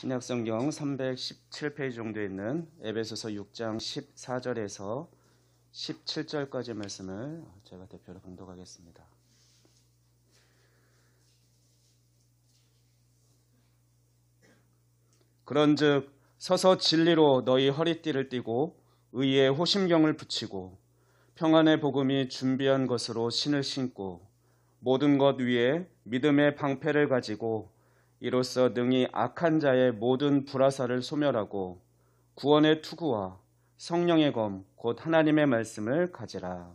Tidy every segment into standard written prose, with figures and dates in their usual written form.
신약성경 317페이지 정도에 있는 에베소서 6장 14절에서 17절까지 말씀을 제가 대표로 봉독하겠습니다. 그런즉 서서 진리로 너희 허리띠를 띠고 의의 호심경을 붙이고 평안의 복음이 준비한 것으로 신을 신고 모든 것 위에 믿음의 방패를 가지고 이로써 능히 악한 자의 모든 불화살을 소멸하고 구원의 투구와 성령의 검 곧 하나님의 말씀을 가지라.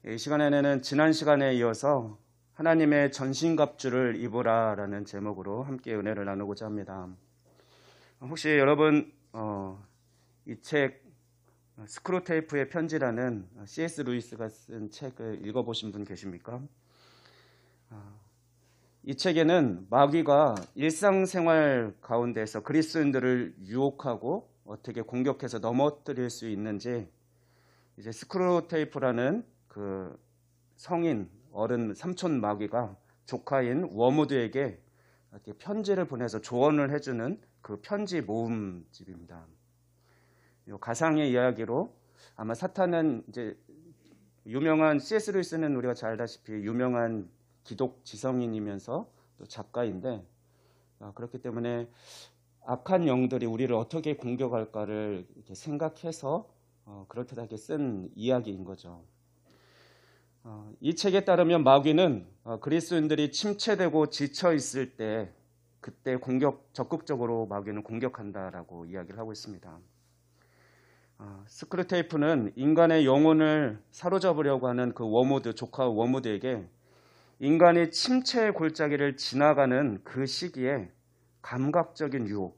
이 시간에는 지난 시간에 이어서 하나님의 전신갑주를 입으라 라는 제목으로 함께 은혜를 나누고자 합니다. 혹시 여러분 이 책 스크루테이프의 편지라는 C.S. 루이스가 쓴 책을 읽어보신 분 계십니까? 이 책에는 마귀가 일상생활 가운데서 그리스도인들을 유혹하고 어떻게 공격해서 넘어뜨릴 수 있는지 이제 스크루테이프라는 그 성인 어른 삼촌 마귀가 조카인 워무드에게 이렇게 편지를 보내서 조언을 해주는 그 편지 모음집입니다. 이 가상의 이야기로 아마 사탄은 이제 유명한 C.S. 루이스는 우리가 잘 알다시피 유명한 기독 지성인이면서 또 작가인데 그렇기 때문에 악한 영들이 우리를 어떻게 공격할까를 이렇게 생각해서 그렇게 쓴 이야기인 거죠. 이 책에 따르면 마귀는 그리스도인들이 침체되고 지쳐 있을 때 그때 적극적으로 마귀는 공격한다라고 이야기를 하고 있습니다. 스크루테이프는 인간의 영혼을 사로잡으려고 하는 그 조카 워무드에게 인간이 침체의 골짜기를 지나가는 그 시기에 감각적인 유혹,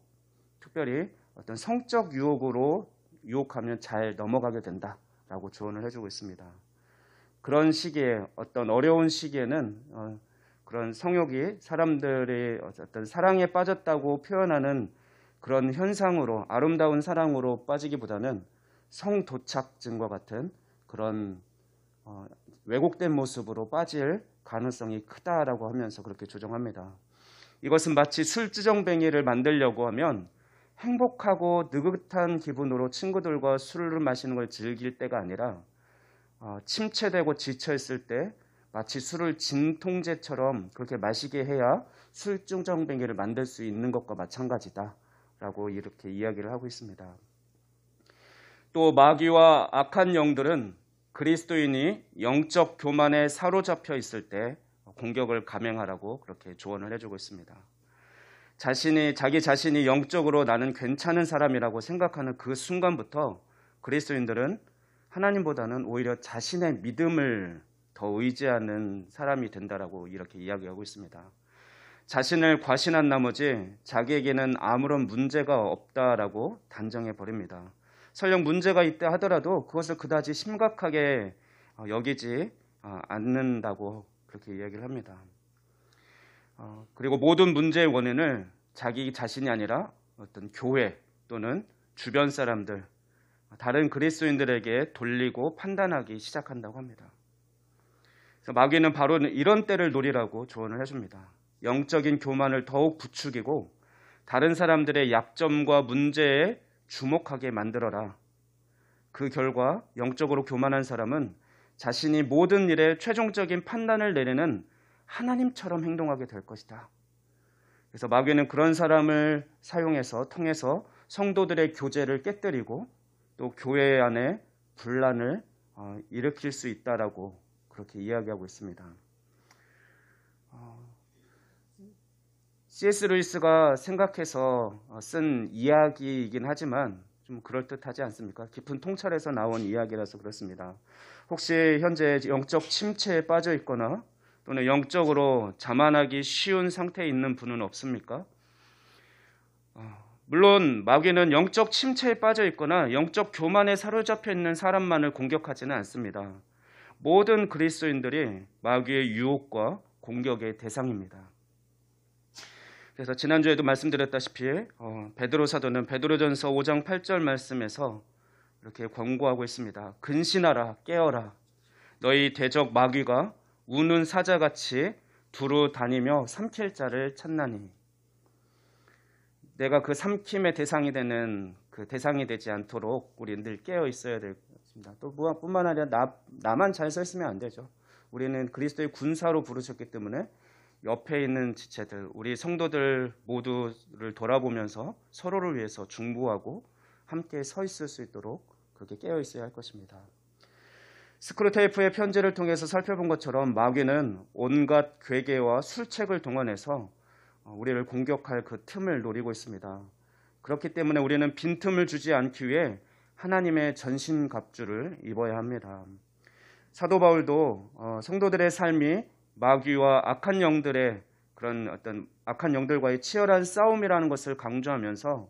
특별히 어떤 성적 유혹으로 유혹하면 잘 넘어가게 된다라고 조언을 해주고 있습니다. 그런 시기에 어떤 어려운 시기에는 그런 성욕이 사람들이 어떤 사랑에 빠졌다고 표현하는 그런 현상으로 아름다운 사랑으로 빠지기보다는 성도착증과 같은 그런 왜곡된 모습으로 빠질 가능성이 크다라고 하면서 그렇게 조정합니다. 이것은 마치 술주정뱅이를 만들려고 하면 행복하고 느긋한 기분으로 친구들과 술을 마시는 걸 즐길 때가 아니라 침체되고 지쳐있을 때 마치 술을 진통제처럼 그렇게 마시게 해야 술주정뱅이를 만들 수 있는 것과 마찬가지다라고 이렇게 이야기를 하고 있습니다. 또 마귀와 악한 영들은 그리스도인이 영적 교만에 사로잡혀 있을 때 공격을 감행하라고 그렇게 조언을 해주고 있습니다. 자기 자신이 영적으로 나는 괜찮은 사람이라고 생각하는 그 순간부터 그리스도인들은 하나님보다는 오히려 자신의 믿음을 더 의지하는 사람이 된다라고 이렇게 이야기하고 있습니다. 자신을 과신한 나머지 자기에게는 아무런 문제가 없다라고 단정해 버립니다. 설령 문제가 있다 하더라도 그것을 그다지 심각하게 여기지 않는다고 그렇게 이야기를 합니다. 그리고 모든 문제의 원인을 자기 자신이 아니라 어떤 교회 또는 주변 사람들, 다른 그리스도인들에게 돌리고 판단하기 시작한다고 합니다. 그래서 마귀는 바로 이런 때를 노리라고 조언을 해줍니다. 영적인 교만을 더욱 부추기고 다른 사람들의 약점과 문제에 주목하게 만들어라. 그 결과 영적으로 교만한 사람은 자신이 모든 일에 최종적인 판단을 내리는 하나님처럼 행동하게 될 것이다. 그래서 마귀는 그런 사람을 통해서 성도들의 교제를 깨뜨리고 또 교회 안에 분란을 일으킬 수 있다라고 그렇게 이야기하고 있습니다. C.S. 루이스가 생각해서 쓴 이야기이긴 하지만 좀 그럴듯하지 않습니까? 깊은 통찰에서 나온 이야기라서 그렇습니다. 혹시 현재 영적 침체에 빠져 있거나 또는 영적으로 자만하기 쉬운 상태에 있는 분은 없습니까? 물론 마귀는 영적 침체에 빠져 있거나 영적 교만에 사로잡혀 있는 사람만을 공격하지는 않습니다. 모든 그리스도인들이 마귀의 유혹과 공격의 대상입니다. 그래서 지난주에도 말씀드렸다시피 베드로 사도는 베드로전서 5장 8절 말씀에서 이렇게 권고하고 있습니다. 근신하라, 깨어라. 너희 대적 마귀가 우는 사자같이 두루 다니며 삼킬 자를 찾나니. 내가 그 삼킴의 대상이 되는 그 대상이 되지 않도록 우리는 늘 깨어 있어야 되겠습니다. 또 뿐만 아니라 나만 잘 서 있으면 안 되죠. 우리는 그리스도의 군사로 부르셨기 때문에 옆에 있는 지체들, 우리 성도들 모두를 돌아보면서 서로를 위해서 중보하고 함께 서 있을 수 있도록 그렇게 깨어 있어야 할 것입니다. 스크루테이프의 편지를 통해서 살펴본 것처럼 마귀는 온갖 괴계와 술책을 동원해서 우리를 공격할 그 틈을 노리고 있습니다. 그렇기 때문에 우리는 빈틈을 주지 않기 위해 하나님의 전신갑주를 입어야 합니다. 사도 바울도 성도들의 삶이 마귀와 악한 영들의 그런 어떤 악한 영들과의 치열한 싸움이라는 것을 강조하면서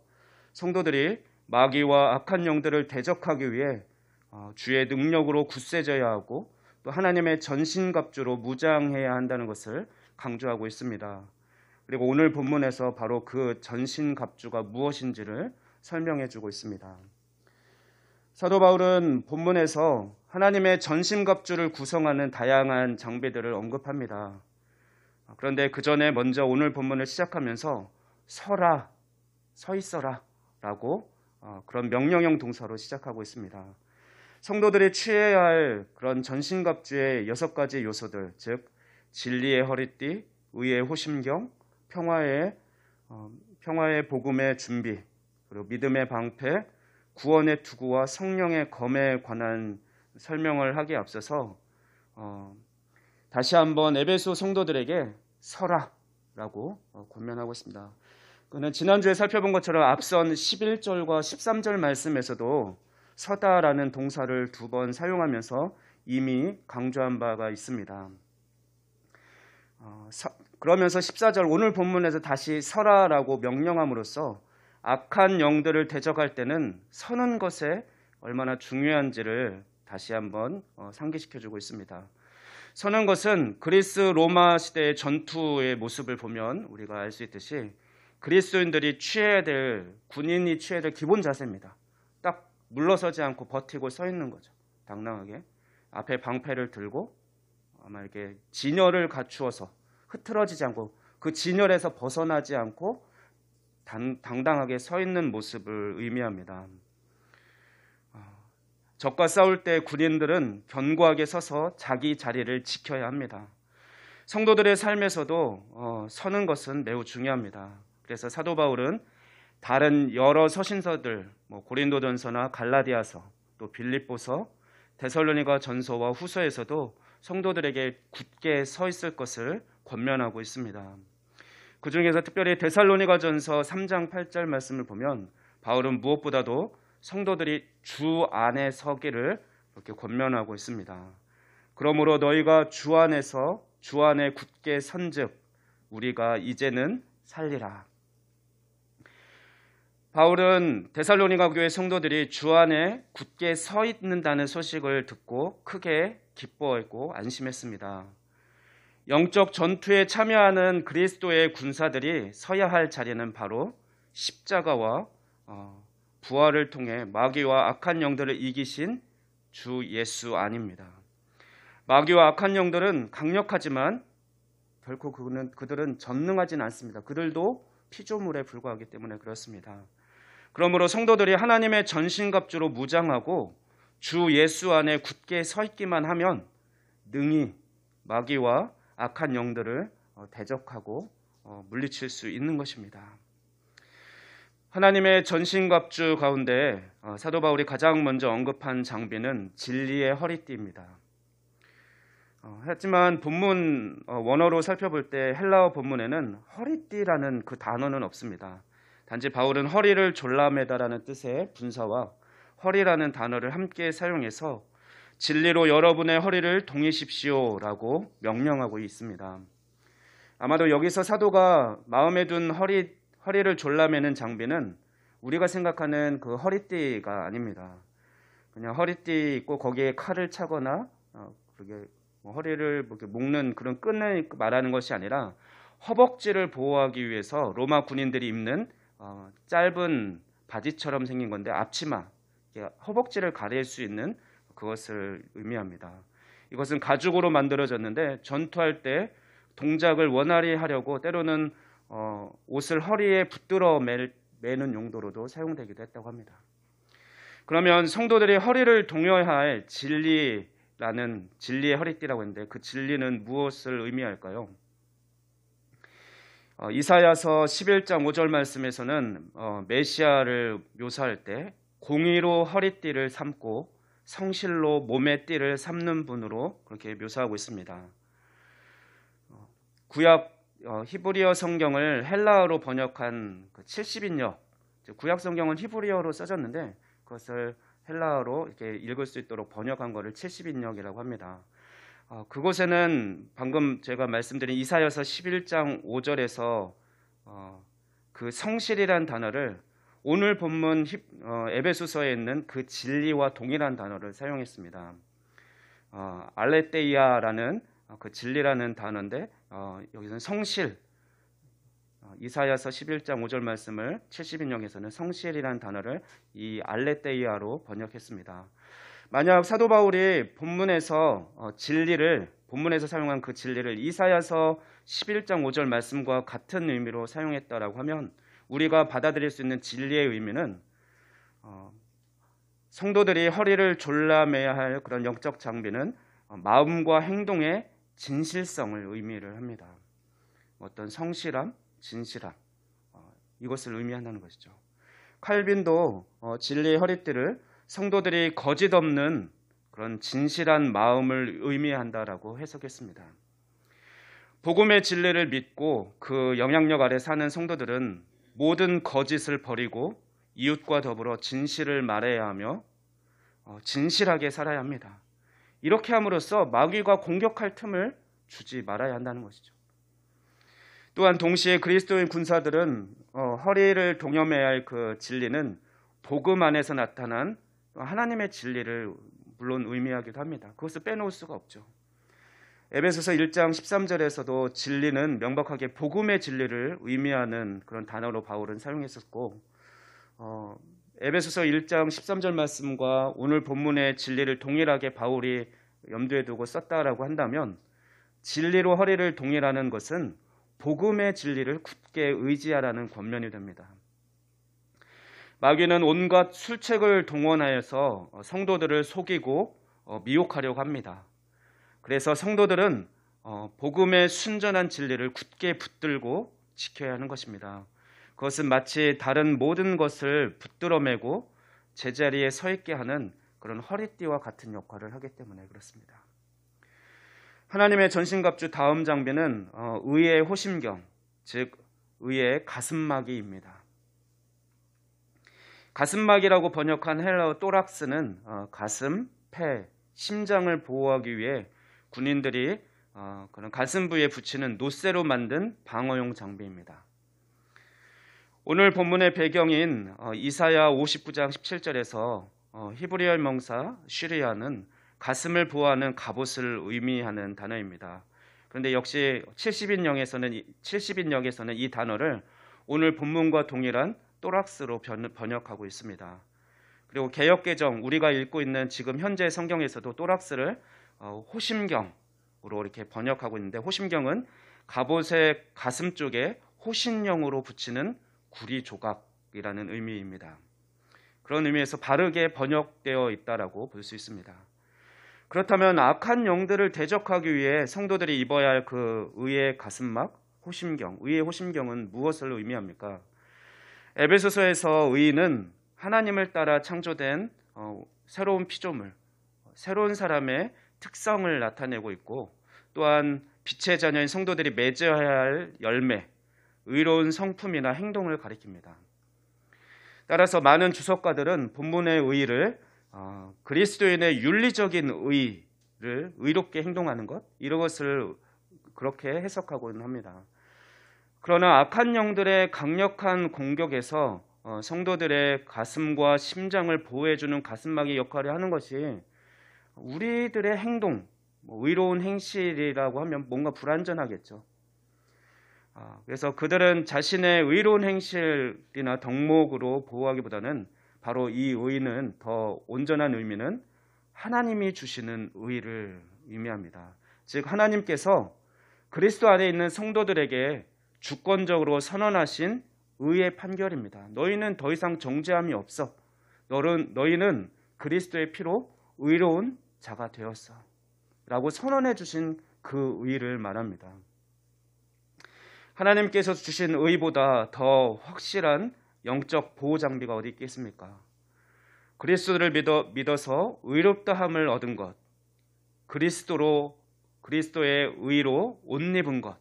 성도들이 마귀와 악한 영들을 대적하기 위해 주의 능력으로 굳세져야 하고 또 하나님의 전신갑주로 무장해야 한다는 것을 강조하고 있습니다. 그리고 오늘 본문에서 바로 그 전신갑주가 무엇인지를 설명해 주고 있습니다. 사도 바울은 본문에서 하나님의 전신갑주를 구성하는 다양한 장비들을 언급합니다. 그런데 그 전에 먼저 오늘 본문을 시작하면서 서라, 서 있어라 라고 그런 명령형 동사로 시작하고 있습니다. 성도들이 취해야 할 그런 전신갑주의 6가지 요소들, 즉 진리의 허리띠, 의의 호심경, 평화의 복음의 준비, 그리고 믿음의 방패, 구원의 투구와 성령의 검에 관한 설명을 하기에 앞서서 다시 한번 에베소 성도들에게 서라라고 권면하고 있습니다. 그는 지난주에 살펴본 것처럼 앞선 11절과 13절 말씀에서도 서다라는 동사를 2번 사용하면서 이미 강조한 바가 있습니다. 그러면서 14절 오늘 본문에서 다시 서라라고 명령함으로써 악한 영들을 대적할 때는 서는 것에 얼마나 중요한지를 다시 한번 상기시켜주고 있습니다. 서는 것은 그리스 로마 시대의 전투의 모습을 보면 우리가 알 수 있듯이 그리스도인들이 군인이 취해야 될 기본 자세입니다. 딱 물러서지 않고 버티고 서 있는 거죠. 당당하게 앞에 방패를 들고 아마 이렇게 진열을 갖추어서 흐트러지지 않고 그 진열에서 벗어나지 않고 당당하게 서 있는 모습을 의미합니다. 적과 싸울 때 군인들은 견고하게 서서 자기 자리를 지켜야 합니다. 성도들의 삶에서도 서는 것은 매우 중요합니다. 그래서 사도 바울은 다른 여러 서신서들, 고린도전서나 갈라디아서, 또 빌립보서, 데살로니가 전서와 후서에서도 성도들에게 굳게 서 있을 것을 권면하고 있습니다. 그 중에서 특별히 데살로니가전서 3장 8절 말씀을 보면 바울은 무엇보다도 성도들이 주 안에 서기를 이렇게 권면하고 있습니다. 그러므로 너희가 주 안에서 주 안에 굳게 선즉 우리가 이제는 살리라. 바울은 데살로니가 교회 성도들이 주 안에 굳게 서 있는다는 소식을 듣고 크게 기뻐했고 안심했습니다. 영적 전투에 참여하는 그리스도의 군사들이 서야 할 자리는 바로 십자가와 부활을 통해 마귀와 악한 영들을 이기신 주 예수 안입니다. 마귀와 악한 영들은 강력하지만 결코 그들은 전능하지는 않습니다. 그들도 피조물에 불과하기 때문에 그렇습니다. 그러므로 성도들이 하나님의 전신갑주로 무장하고 주 예수 안에 굳게 서 있기만 하면 능히 마귀와 악한 영들을 대적하고 물리칠 수 있는 것입니다. 하나님의 전신갑주 가운데 사도 바울이 가장 먼저 언급한 장비는 진리의 허리띠입니다. 하지만 본문 원어로 살펴볼 때 헬라어 본문에는 허리띠라는 그 단어는 없습니다. 단지 바울은 허리를 졸라매다라는 뜻의 분사와 허리라는 단어를 함께 사용해서 진리로 여러분의 허리를 동이십시오라고 명령하고 있습니다. 아마도 여기서 사도가 마음에 둔 허리를 졸라매는 장비는 우리가 생각하는 그 허리띠가 아닙니다. 그냥 허리띠 있고 거기에 칼을 차거나 그렇게 허리를 묶는 그런 끈을 말하는 것이 아니라 허벅지를 보호하기 위해서 로마 군인들이 입는 짧은 바지처럼 생긴 건데 앞치마, 허벅지를 가릴 수 있는 그것을 의미합니다. 이것은 가죽으로 만들어졌는데 전투할 때 동작을 원활히 하려고 때로는 옷을 허리에 붙들어 매는 용도로도 사용되기도 했다고 합니다. 그러면 성도들이 허리를 동여야 할 진리라는 진리의 허리띠라고 했는데 그 진리는 무엇을 의미할까요? 이사야서 11장 5절 말씀에서는 메시아를 묘사할 때 공의로 허리띠를 삼고 성실로 몸의 띠를 삼는 분으로 그렇게 묘사하고 있습니다. 구약 히브리어 성경을 헬라어로 번역한 70인역, 구약 성경은 히브리어로 써졌는데 그것을 헬라어로 이렇게 읽을 수 있도록 번역한 것을 70인역이라고 합니다. 그곳에는 방금 제가 말씀드린 이사야서 11장 5절에서 그 성실이란 단어를 오늘 본문 에베소서에 있는 그 진리와 동일한 단어를 사용했습니다. 알레테이아라는 그 진리라는 단어인데 여기서는 성실, 이사야서 11장 5절 말씀을 70인역에서는 성실이라는 단어를 이 알레테이아로 번역했습니다. 만약 사도 바울이 본문에서 사용한 그 진리를 이사야서 11장 5절 말씀과 같은 의미로 사용했다라고 하면 우리가 받아들일 수 있는 진리의 의미는 성도들이 허리를 졸라매야 할 그런 영적 장비는 마음과 행동의 진실성을 의미를 합니다. 어떤 성실함, 진실함, 이것을 의미한다는 것이죠. 칼빈도 진리의 허리띠를 성도들이 거짓 없는 그런 진실한 마음을 의미한다라고 해석했습니다. 복음의 진리를 믿고 그 영향력 아래 사는 성도들은 모든 거짓을 버리고 이웃과 더불어 진실을 말해야 하며 진실하게 살아야 합니다. 이렇게 함으로써 마귀가 공격할 틈을 주지 말아야 한다는 것이죠. 또한 동시에 그리스도인 군사들은 허리를 동여매야 할 그 진리는 복음 안에서 나타난 하나님의 진리를 물론 의미하기도 합니다. 그것을 빼놓을 수가 없죠. 에베소서 1장 13절에서도 진리는 명백하게 복음의 진리를 의미하는 그런 단어로 바울은 사용했었고 에베소서 1장 13절 말씀과 오늘 본문의 진리를 동일하게 바울이 염두에 두고 썼다라고 한다면 진리로 허리를 동일하는 것은 복음의 진리를 굳게 의지하라는 권면이 됩니다. 마귀는 온갖 술책을 동원하여서 성도들을 속이고 미혹하려고 합니다. 그래서 성도들은 복음의 순전한 진리를 굳게 붙들고 지켜야 하는 것입니다. 그것은 마치 다른 모든 것을 붙들어 매고 제자리에 서 있게 하는 그런 허리띠와 같은 역할을 하기 때문에 그렇습니다. 하나님의 전신갑주 다음 장비는 의의 호심경, 즉 의의 가슴막이입니다. 가슴막이라고 번역한 헬라어 또락스는 가슴, 폐, 심장을 보호하기 위해 군인들이 그런 가슴 부위에 붙이는 노쇠로 만든 방어용 장비입니다. 오늘 본문의 배경인 이사야 59장 17절에서 히브리어 명사 쉬리아는 가슴을 보호하는 갑옷을 의미하는 단어입니다. 그런데 역시 70인역에서는 이 단어를 오늘 본문과 동일한 또락스로 번역하고 있습니다. 그리고 개역개정 우리가 읽고 있는 지금 현재 성경에서도 또락스를 호심경으로 이렇게 번역하고 있는데 호심경은 갑옷의 가슴 쪽에 호신형으로 붙이는 구리 조각이라는 의미입니다. 그런 의미에서 바르게 번역되어 있다라고 볼 수 있습니다. 그렇다면 악한 영들을 대적하기 위해 성도들이 입어야 할 그 의의 가슴막, 호심경, 의의 호심경은 무엇을 의미합니까? 에베소서에서 의인은 하나님을 따라 창조된 새로운 피조물, 새로운 사람의 특성을 나타내고 있고 또한 빛의 자녀인 성도들이 맺어야 할 열매, 의로운 성품이나 행동을 가리킵니다. 따라서 많은 주석가들은 본문의 의의를 그리스도인의 윤리적인 의의를 의롭게 행동하는 것, 이런 것을 그렇게 해석하고는 합니다. 그러나 악한 영들의 강력한 공격에서 성도들의 가슴과 심장을 보호해주는 가슴막이 역할을 하는 것이 우리들의 행동, 의로운 행실이라고 하면 뭔가 불완전하겠죠. 그래서 그들은 자신의 의로운 행실이나 덕목으로 보호하기보다는 바로 이 의는 더 온전한 의미는 하나님이 주시는 의를 의미합니다. 즉 하나님께서 그리스도 안에 있는 성도들에게 주권적으로 선언하신 의의 판결입니다. 너희는 더 이상 정죄함이 없어. 너희는 그리스도의 피로 의로운 자가 되었어. 라고 선언해 주신 그 의를 말합니다. 하나님께서 주신 의보다 더 확실한 영적 보호 장비가 어디 있겠습니까? 그리스도를 믿어서 의롭다함을 얻은 것, 그리스도의 의로 옷 입은 것,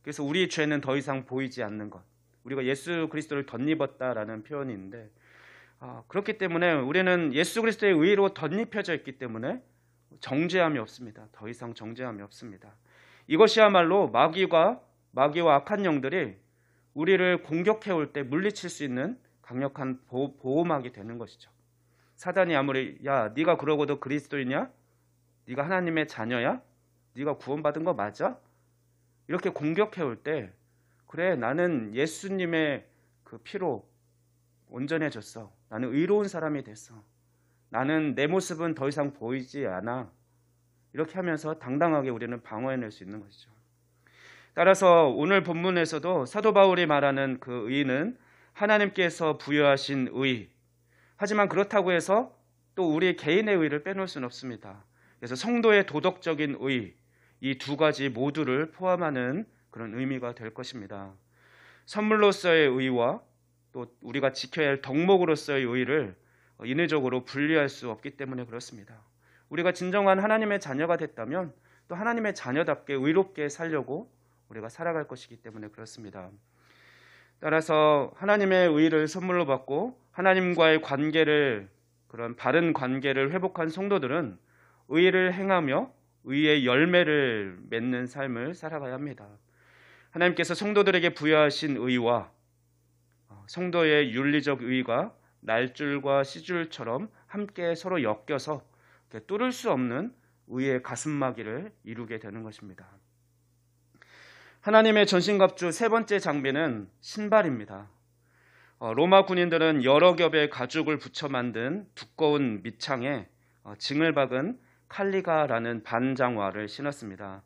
그래서 우리 죄는 더 이상 보이지 않는 것, 우리가 예수 그리스도를 덧입었다라는 표현이 있는데, 그렇기 때문에 우리는 예수 그리스도의 의로 덧입혀져 있기 때문에 정죄함이 없습니다. 더 이상 정죄함이 없습니다. 이것이야말로 마귀와 악한 영들이 우리를 공격해 올 때 물리칠 수 있는 강력한 보호막이 되는 것이죠. 사단이 아무리 네가 그러고도 그리스도이냐? 네가 하나님의 자녀야? 네가 구원받은 거 맞아? 이렇게 공격해 올 때 그래, 나는 예수님의 그 피로 온전해졌어. 나는 의로운 사람이 됐어. 나는 내 모습은 더 이상 보이지 않아. 이렇게 하면서 당당하게 우리는 방어해낼 수 있는 것이죠. 따라서 오늘 본문에서도 사도 바울이 말하는 그 의는 하나님께서 부여하신 의, 하지만 그렇다고 해서 또 우리 개인의 의를 빼놓을 수는 없습니다. 그래서 성도의 도덕적인 의, 이 두 가지 모두를 포함하는 그런 의미가 될 것입니다. 선물로서의 의와 또 우리가 지켜야 할 덕목으로서의 의를 인위적으로 분리할 수 없기 때문에 그렇습니다. 우리가 진정한 하나님의 자녀가 됐다면 또 하나님의 자녀답게 의롭게 살려고 우리가 살아갈 것이기 때문에 그렇습니다. 따라서 하나님의 의를 선물로 받고 하나님과의 그런 바른 관계를 회복한 성도들은 의를 행하며 의의 열매를 맺는 삶을 살아가야 합니다. 하나님께서 성도들에게 부여하신 의와 성도의 윤리적 의가 날줄과 시줄처럼 함께 서로 엮여서 뚫을 수 없는 의의 가슴막이를 이루게 되는 것입니다. 하나님의 전신갑주 세 번째 장비는 신발입니다. 로마 군인들은 여러 겹의 가죽을 붙여 만든 두꺼운 밑창에 징을 박은 칼리가라는 반장화를 신었습니다.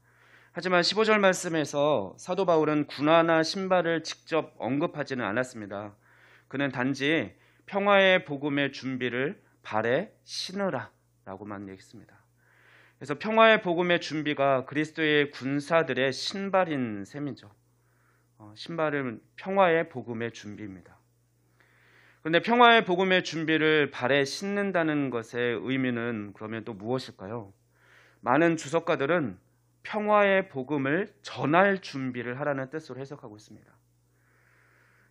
하지만 15절 말씀에서 사도 바울은 군화나 신발을 직접 언급하지는 않았습니다. 그는 단지 평화의 복음의 준비를 발에 신으라 라고만 얘기했습니다. 그래서 평화의 복음의 준비가 그리스도의 군사들의 신발인 셈이죠. 신발은 평화의 복음의 준비입니다. 그런데 평화의 복음의 준비를 발에 신는다는 것의 의미는 그러면 또 무엇일까요? 많은 주석가들은 평화의 복음을 전할 준비를 하라는 뜻으로 해석하고 있습니다.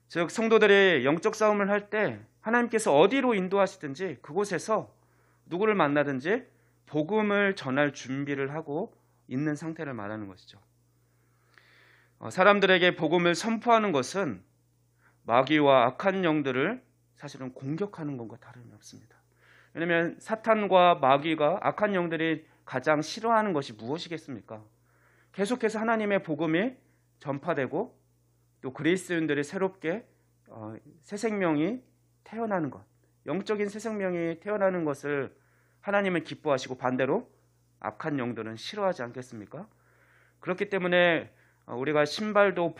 즉 성도들이 영적 싸움을 할 때 하나님께서 어디로 인도하시든지 그곳에서 누구를 만나든지 복음을 전할 준비를 하고 있는 상태를 말하는 것이죠. 사람들에게 복음을 선포하는 것은 마귀와 악한 영들을 사실은 공격하는 것과 다름이 없습니다. 왜냐하면 사탄과 마귀가 악한 영들이 가장 싫어하는 것이 무엇이겠습니까? 계속해서 하나님의 복음이 전파되고 또 그리스도인들이 새롭게 새 생명이 태어나는 것, 영적인 새 생명이 태어나는 것을 하나님은 기뻐하시고 반대로 악한 영들은 싫어하지 않겠습니까? 그렇기 때문에 우리가 신발도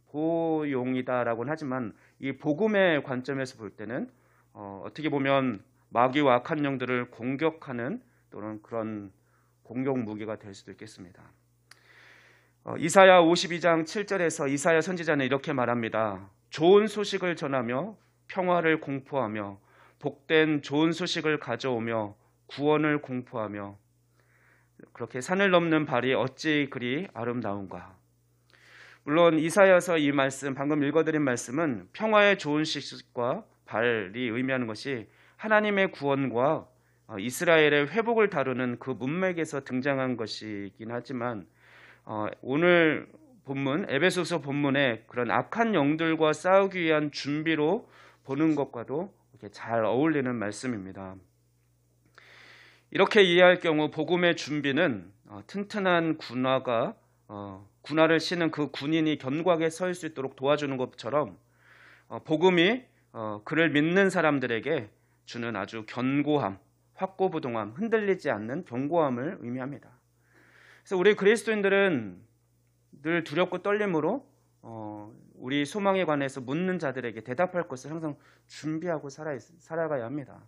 보호용이다라고는 하지만 이 복음의 관점에서 볼 때는 어떻게 보면 마귀와 악한 영들을 공격하는 또는 그런 공격 무기가 될 수도 있겠습니다. 이사야 52장 7절에서 이사야 선지자는 이렇게 말합니다. 좋은 소식을 전하며 평화를 공포하며 복된 좋은 소식을 가져오며 구원을 공포하며 그렇게 산을 넘는 발이 어찌 그리 아름다운가. 물론 이사야서 이 말씀, 방금 읽어드린 말씀은 평화의 좋은 소식과 발이 의미하는 것이 하나님의 구원과 이스라엘의 회복을 다루는 그 문맥에서 등장한 것이긴 하지만 오늘 본문, 에베소서 본문의 그런 악한 영들과 싸우기 위한 준비로 보는 것과도 이렇게 잘 어울리는 말씀입니다. 이렇게 이해할 경우 복음의 준비는 튼튼한 군화를 신은 그 군인이 견고하게 서 있을 수 있도록 도와주는 것처럼 복음이 그를 믿는 사람들에게 주는 아주 견고함, 확고부동함, 흔들리지 않는 견고함을 의미합니다. 그래서 우리 그리스도인들은 늘 두렵고 떨림으로 우리 소망에 관해서 묻는 자들에게 대답할 것을 항상 준비하고 살아가야 합니다.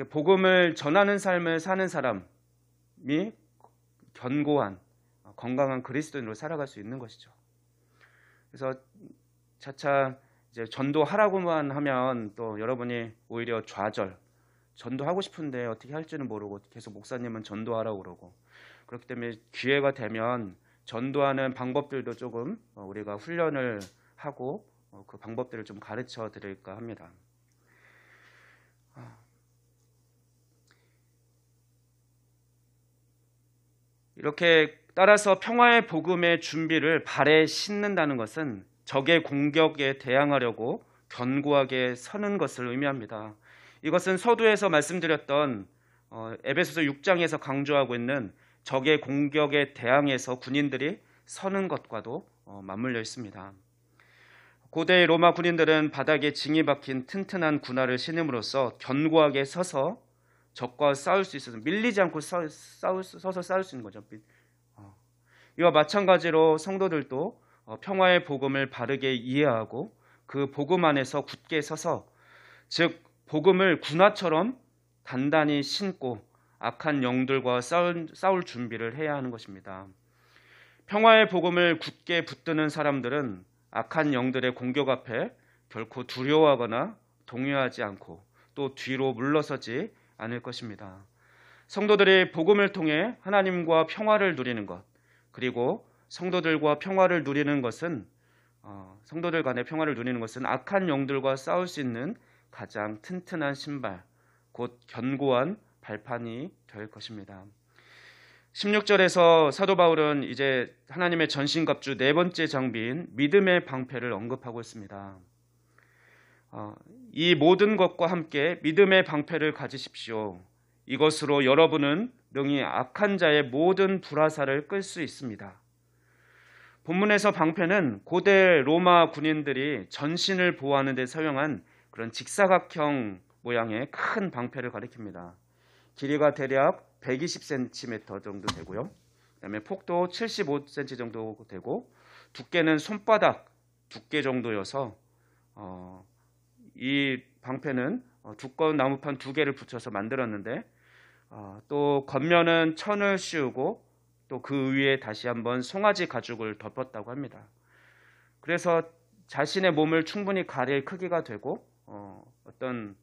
복음을 전하는 삶을 사는 사람이 견고한 건강한 그리스도인으로 살아갈 수 있는 것이죠. 그래서 차차 이제 전도하라고만 하면 또 여러분이 오히려 좌절, 전도하고 싶은데 어떻게 할지는 모르고 계속 목사님은 전도하라고 그러고, 그렇기 때문에 기회가 되면 전도하는 방법들도 조금 우리가 훈련을 하고 그 방법들을 좀 가르쳐 드릴까 합니다. 이렇게 따라서 평화의 복음의 준비를 발에 싣는다는 것은 적의 공격에 대항하려고 견고하게 서는 것을 의미합니다. 이것은 서두에서 말씀드렸던 에베소서 6장에서 강조하고 있는 적의 공격에 대항해서 군인들이 서는 것과도 맞물려 있습니다. 고대 로마 군인들은 바닥에 징이 박힌 튼튼한 군화를 신음으로써 견고하게 서서 적과 싸울 수 있어서 밀리지 않고 서서 싸울 수 있는 거죠. 이와 마찬가지로 성도들도 평화의 복음을 바르게 이해하고 그 복음 안에서 굳게 서서, 즉 복음을 군화처럼 단단히 신고 악한 영들과 싸울 준비를 해야 하는 것입니다. 평화의 복음을 굳게 붙드는 사람들은 악한 영들의 공격 앞에 결코 두려워하거나 동요하지 않고 또 뒤로 물러서지 않을 것입니다. 성도들이 복음을 통해 하나님과 평화를 누리는 것, 그리고 성도들과 평화를 누리는 것은 성도들 간의 평화를 누리는 것은 악한 영들과 싸울 수 있는 가장 튼튼한 신발, 곧 견고한 발판이 될 것입니다. 16절에서 사도 바울은 이제 하나님의 전신갑주 네 번째 장비인 믿음의 방패를 언급하고 있습니다. 이 모든 것과 함께 믿음의 방패를 가지십시오. 이것으로 여러분은 능히 악한 자의 모든 불화살을 끌 수 있습니다. 본문에서 방패는 고대 로마 군인들이 전신을 보호하는 데 사용한 그런 직사각형 모양의 큰 방패를 가리킵니다. 길이가 대략 120cm 정도 되고요. 그다음에 폭도 75cm 정도 되고 두께는 손바닥 두께 정도여서 이 방패는 두꺼운 나무판 2개를 붙여서 만들었는데 또 겉면은 천을 씌우고 또 그 위에 다시 한번 송아지 가죽을 덮었다고 합니다. 그래서 자신의 몸을 충분히 가릴 크기가 되고 어떤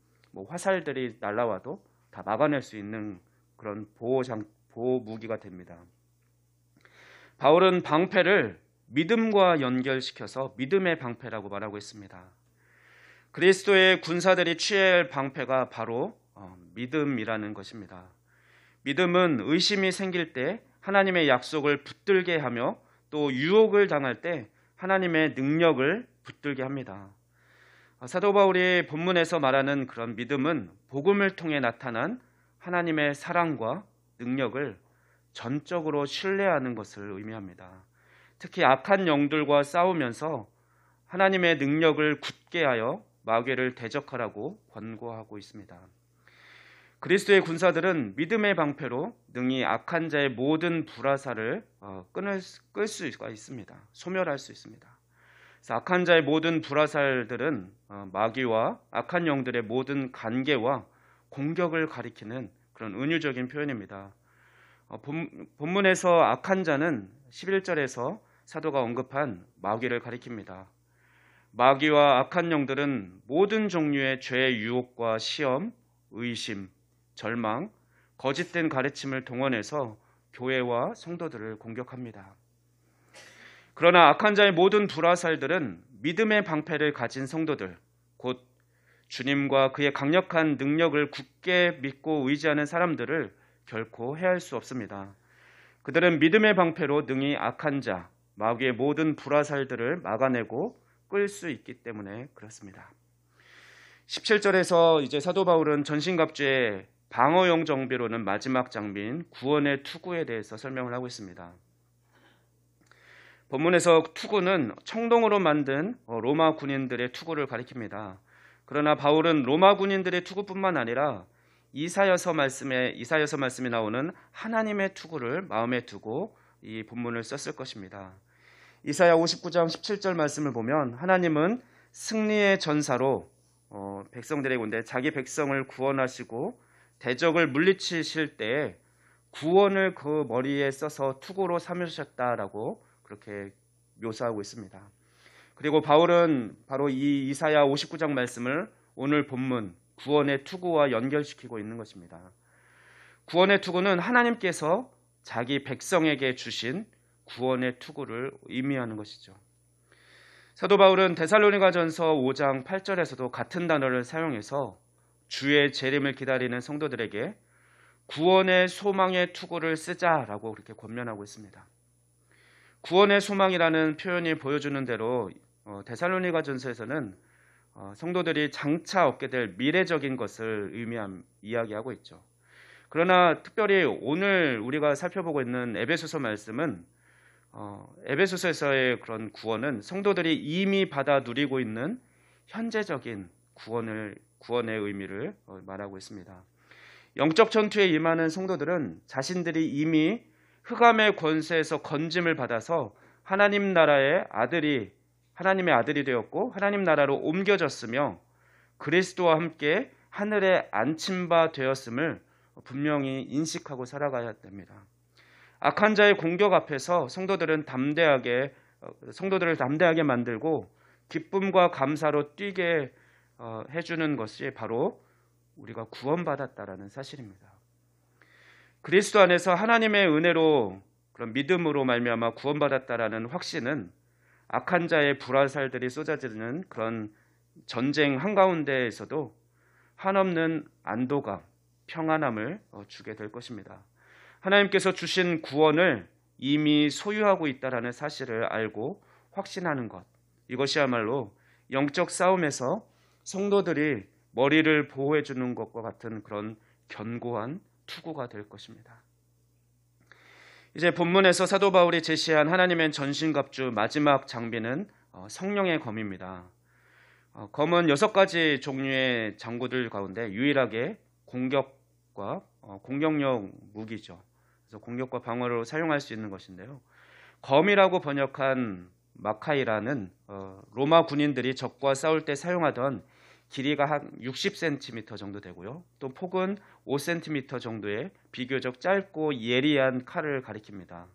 화살들이 날아와도 다 막아낼 수 있는 그런 보호 무기가 됩니다. 바울은 방패를 믿음과 연결시켜서 믿음의 방패라고 말하고 있습니다. 그리스도의 군사들이 취해야 할 방패가 바로 믿음이라는 것입니다. 믿음은 의심이 생길 때 하나님의 약속을 붙들게 하며 또 유혹을 당할 때 하나님의 능력을 붙들게 합니다. 사도 바울이 본문에서 말하는 그런 믿음은 복음을 통해 나타난 하나님의 사랑과 능력을 전적으로 신뢰하는 것을 의미합니다. 특히 악한 영들과 싸우면서 하나님의 능력을 굳게 하여 마귀를 대적하라고 권고하고 있습니다. 그리스도의 군사들은 믿음의 방패로 능히 악한 자의 모든 불화살을 끌 수가 있습니다. 소멸할 수 있습니다. 그래서 악한 자의 모든 불화살들은 마귀와 악한 영들의 모든 관계와 공격을 가리키는 그런 은유적인 표현입니다. 본문에서 악한 자는 11절에서 사도가 언급한 마귀를 가리킵니다. 마귀와 악한 영들은 모든 종류의 죄의 유혹과 시험, 의심, 절망, 거짓된 가르침을 동원해서 교회와 성도들을 공격합니다. 그러나 악한 자의 모든 불화살들은 믿음의 방패를 가진 성도들, 곧 주님과 그의 강력한 능력을 굳게 믿고 의지하는 사람들을 결코 해할 수 없습니다. 그들은 믿음의 방패로 능히 악한 자, 마귀의 모든 불화살들을 막아내고 끌 수 있기 때문에 그렇습니다. 17절에서 이제 사도 바울은 전신갑주의 방어용 정비로는 마지막 장비인 구원의 투구에 대해서 설명을 하고 있습니다. 본문에서 투구는 청동으로 만든 로마 군인들의 투구를 가리킵니다. 그러나 바울은 로마 군인들의 투구뿐만 아니라 이사야서 말씀에 나오는 하나님의 투구를 마음에 두고 이 본문을 썼을 것입니다. 이사야 59장 17절 말씀을 보면 하나님은 승리의 전사로 백성들에게 온데 자기 백성을 구원하시고 대적을 물리치실 때에 구원을 그 머리에 써서 투구로 삼으셨다라고 그렇게 묘사하고 있습니다. 그리고 바울은 바로 이 이사야 59장 말씀을 오늘 본문 구원의 투구와 연결시키고 있는 것입니다. 구원의 투구는 하나님께서 자기 백성에게 주신 구원의 투구를 의미하는 것이죠. 사도 바울은 데살로니가전서 5장 8절에서도 같은 단어를 사용해서 주의 재림을 기다리는 성도들에게 구원의 소망의 투구를 쓰자라고 그렇게 권면하고 있습니다. 구원의 소망이라는 표현이 보여주는 대로 데살로니가전서에서는 성도들이 장차 얻게 될 미래적인 것을 이야기하고 있죠. 그러나 특별히 오늘 우리가 살펴보고 있는 에베소서 말씀은 에베소서에서의 그런 구원은 성도들이 이미 받아 누리고 있는 현재적인 구원의 의미를 말하고 있습니다. 영적 전투에 임하는 성도들은 자신들이 이미 흑암의 권세에서 건짐을 받아서 하나님의 아들이 되었고 하나님 나라로 옮겨졌으며 그리스도와 함께 하늘에 안친 바 되었음을 분명히 인식하고 살아가야 됩니다. 악한 자의 공격 앞에서 성도들을 담대하게 만들고 기쁨과 감사로 뛰게 해주는 것이 바로 우리가 구원받았다라는 사실입니다. 그리스도 안에서 하나님의 은혜로 그런 믿음으로 말미암아 구원받았다라는 확신은 악한 자의 불화살들이 쏟아지는 그런 전쟁 한가운데에서도 한없는 안도감, 평안함을 주게 될 것입니다. 하나님께서 주신 구원을 이미 소유하고 있다라는 사실을 알고 확신하는 것, 이것이야말로 영적 싸움에서 성도들이 머리를 보호해 주는 것과 같은 그런 견고한 투구가 될 것입니다. 이제 본문에서 사도 바울이 제시한 하나님의 전신갑주 마지막 장비는 성령의 검입니다. 검은 6가지 종류의 장구들 가운데 유일하게 공격과 공격용 무기죠. 그래서 공격과 방어로 사용할 수 있는 것인데요. 검이라고 번역한 마카이라는 로마 군인들이 적과 싸울 때 사용하던 길이가 한 60cm 정도 되고요. 또 폭은 5cm 정도의 비교적 짧고 예리한 칼을 가리킵니다.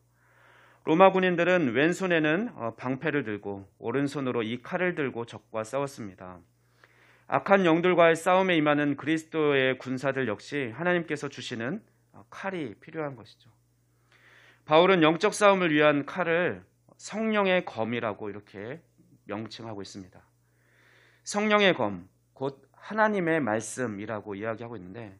로마 군인들은 왼손에는 방패를 들고 오른손으로 이 칼을 들고 적과 싸웠습니다. 악한 영들과의 싸움에 임하는 그리스도의 군사들 역시 하나님께서 주시는 칼이 필요한 것이죠. 바울은 영적 싸움을 위한 칼을 성령의 검이라고 이렇게 명칭하고 있습니다. 성령의 검, 곧 하나님의 말씀이라고 이야기하고 있는데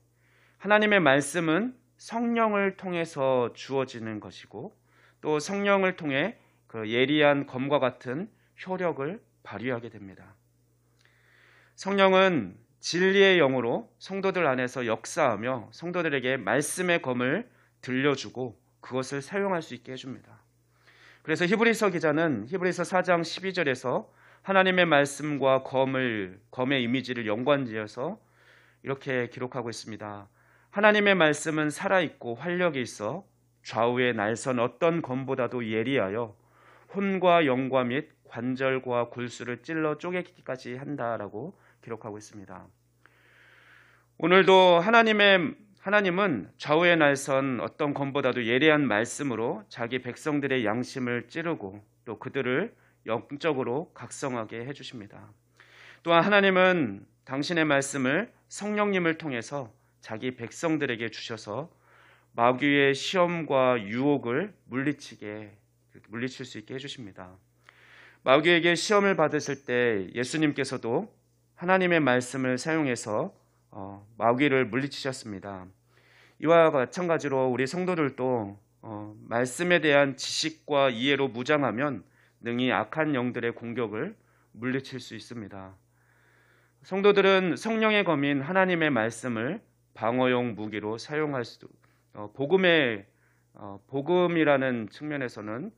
하나님의 말씀은 성령을 통해서 주어지는 것이고 또 성령을 통해 그 예리한 검과 같은 효력을 발휘하게 됩니다. 성령은 진리의 영으로 성도들 안에서 역사하며 성도들에게 말씀의 검을 들려주고 그것을 사용할 수 있게 해줍니다. 그래서 히브리서 기자는 히브리서 4장 12절에서 하나님의 말씀과 검의 이미지를 연관지어서 이렇게 기록하고 있습니다. 하나님의 말씀은 살아있고 활력이 있어 좌우에 날선 어떤 검보다도 예리하여 혼과 영과 및 관절과 골수를 찔러 쪼개기까지 한다라고 기록하고 있습니다. 오늘도 하나님은 좌우에 날선 어떤 검보다도 예리한 말씀으로 자기 백성들의 양심을 찌르고 또 그들을 영적으로 각성하게 해주십니다. 또한 하나님은 당신의 말씀을 성령님을 통해서 자기 백성들에게 주셔서 마귀의 시험과 유혹을 물리칠 수 있게 해주십니다. 마귀에게 시험을 받으실 때 예수님께서도 하나님의 말씀을 사용해서 마귀를 물리치셨습니다. 이와 마찬가지로 우리 성도들도 말씀에 대한 지식과 이해로 무장하면 능히 악한 영들의 공격을 물리칠 수 있습니다. 성도들은 성령의 검인 하나님의 말씀을 방어용 무기로 사용할 수도 복음이라는 측면에서는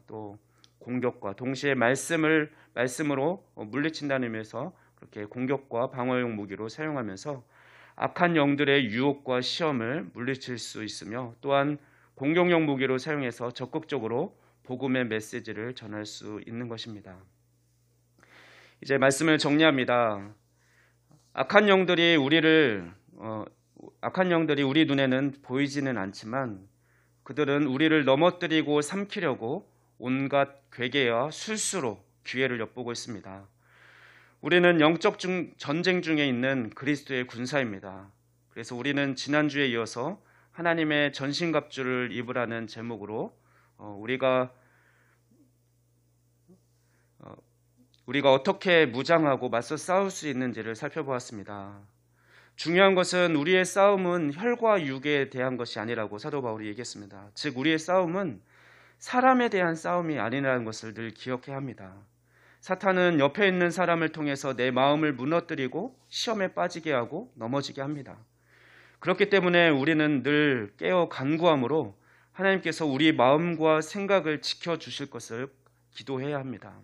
또 공격과 동시에 말씀으로 물리친다는 의미에서 그렇게 공격과 방어용 무기로 사용하면서 악한 영들의 유혹과 시험을 물리칠 수 있으며 또한 공격용 무기로 사용해서 적극적으로 복음의 메시지를 전할 수 있는 것입니다. 이제 말씀을 정리합니다. 악한 영들이 우리 눈에는 보이지는 않지만 그들은 우리를 넘어뜨리고 삼키려고 온갖 괴계와 술수로 기회를 엿보고 있습니다. 우리는 영적 전쟁 중에 있는 그리스도의 군사입니다. 그래서 우리는 지난주에 이어서 하나님의 전신갑주를 입으라는 제목으로 우리가 어떻게 무장하고 맞서 싸울 수 있는지를 살펴보았습니다. 중요한 것은 우리의 싸움은 혈과 육에 대한 것이 아니라고 사도 바울이 얘기했습니다. 즉 우리의 싸움은 사람에 대한 싸움이 아니라는 것을 늘 기억해야 합니다. 사탄은 옆에 있는 사람을 통해서 내 마음을 무너뜨리고 시험에 빠지게 하고 넘어지게 합니다. 그렇기 때문에 우리는 늘 깨어 간구함으로 하나님께서 우리 마음과 생각을 지켜주실 것을 기도해야 합니다.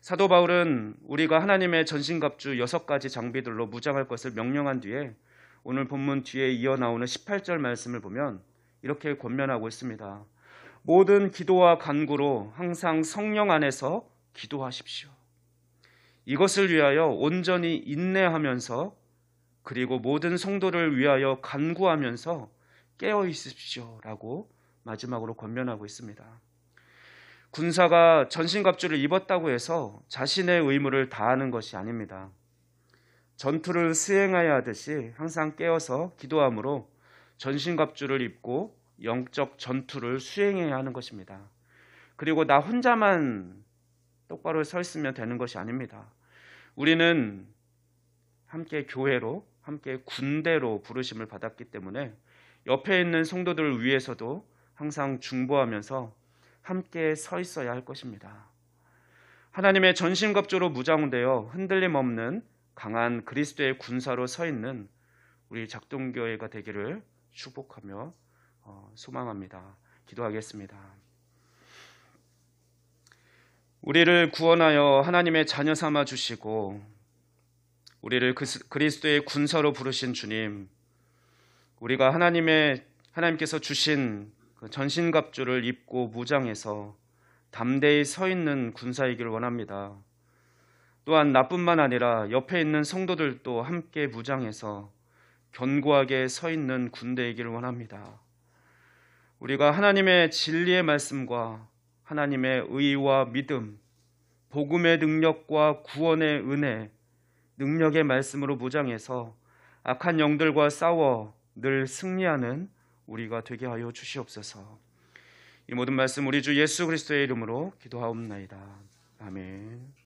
사도 바울은 우리가 하나님의 전신갑주 6가지 장비들로 무장할 것을 명령한 뒤에 오늘 본문 뒤에 이어 나오는 18절 말씀을 보면 이렇게 권면하고 있습니다. 모든 기도와 간구로 항상 성령 안에서 기도하십시오. 이것을 위하여 온전히 인내하면서 그리고 모든 성도를 위하여 간구하면서 깨어 있으십시오 라고 마지막으로 권면하고 있습니다. 군사가 전신갑주를 입었다고 해서 자신의 의무를 다하는 것이 아닙니다. 전투를 수행해야 하듯이 항상 깨어서 기도함으로 전신갑주를 입고 영적 전투를 수행해야 하는 것입니다. 그리고 나 혼자만 똑바로 서 있으면 되는 것이 아닙니다. 우리는 함께 교회로, 함께 군대로 부르심을 받았기 때문에 옆에 있는 성도들을 위해서도 항상 중보하면서 함께 서 있어야 할 것입니다. 하나님의 전신갑주로 무장되어 흔들림 없는 강한 그리스도의 군사로 서 있는 우리 작동교회가 되기를 축복하며 소망합니다. 기도하겠습니다. 우리를 구원하여 하나님의 자녀 삼아 주시고 우리를 그리스도의 군사로 부르신 주님, 우리가 하나님께서 주신 전신갑주를 입고 무장해서 담대히 서 있는 군사이길 원합니다. 또한 나뿐만 아니라 옆에 있는 성도들도 함께 무장해서 견고하게 서 있는 군대이길 원합니다. 우리가 하나님의 진리의 말씀과 하나님의 의와 믿음, 복음의 능력과 구원의 은혜, 능력의 말씀으로 무장해서 악한 영들과 싸워 늘 승리하는 우리가 되게 하여 주시옵소서. 이 모든 말씀 우리 주 예수 그리스도의 이름으로 기도하옵나이다. 아멘.